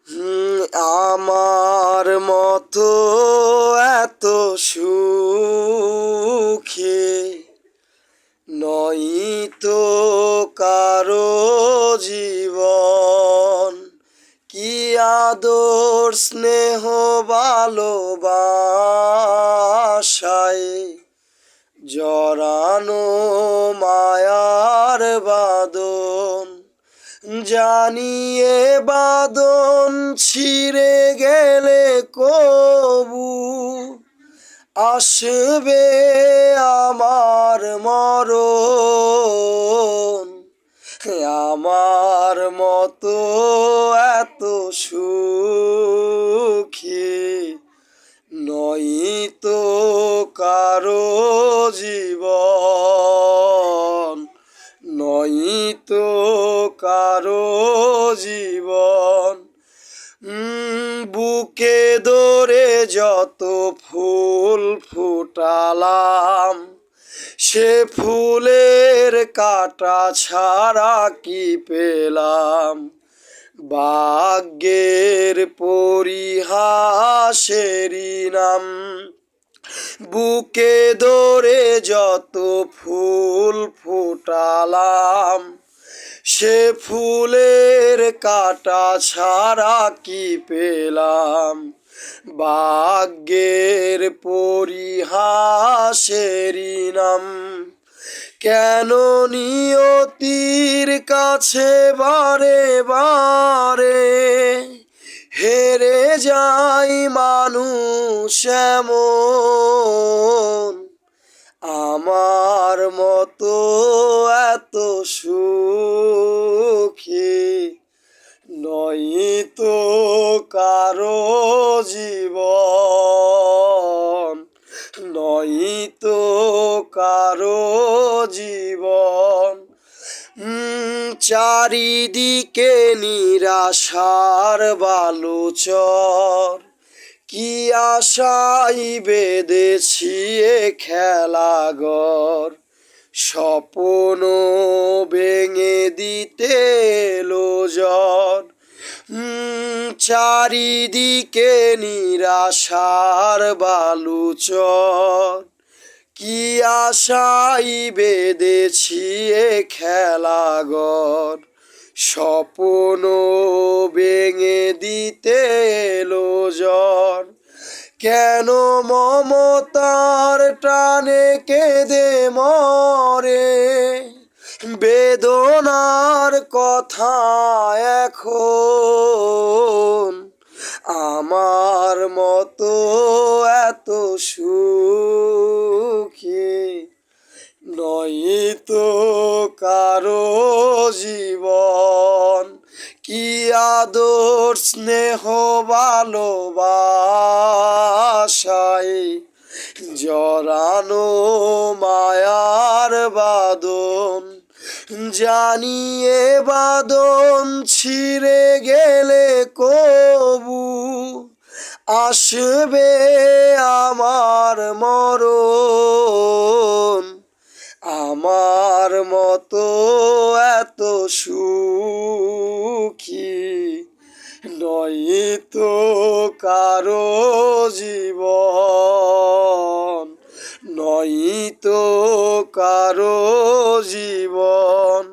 আমার মতো এত সুখে নয় তো কারো জীবন। কি আদর স্নেহ ভালোবাসায় জড়ানো মায়ার বাঁধন। জানিয়ে বাঁধন ছিঁড়ে গেলে কবু আসবে আমার মরণ। আমার মতো এত সুখী নয় তো কারো জীবন, নয় তো কারো জীবন। বুকে ধরে যত ফুল ফুটালাম, সে ফুলের কাঁটা ছাড়া কি পেলাম? ভাগ্যের পরিহাসেরই নাম। বুকে ধরে যত ফুল ফুটালাম, সে ফুলের কাঁটা ছাড়া কি পেলাম? ভাগ্যের পরিহাসেরই নাম। কেন নিয়তির কাছে বারে বারে হেরে যায় মানুষ এমন? আমার মতো এত সুখী নয় তো কারো জীবন, নয় তো কারো জীবন। চারিদিকে নিরাশার বালুচর, কি আশায় বেঁধেছি এ খেলাঘর। স্বপ্ন ভেঙে দিতে এলো ঝড়। চারিদিকে নিরাশার বালুচর, কি আশায় বেঁধেছি এ খেলাঘর। স্বপ্ন ভেঙে দিতে এলো ঝড়। কেন মমতার টানে কেঁদে মরে বেদনার কথা এখন? আমার মতো এত সুখী নয় তো কারো জীবন। কি আদর স্নেহ ভালোবাসায় জড়ানো মায়ার বাঁধন। জানিয়ে বাঁধন ছিঁড়ে গেলে কবু আসবে আমার মরণ। আমার মতো এত সুখী নয় তো কারো জীবন, নয় তো কারো জীবন।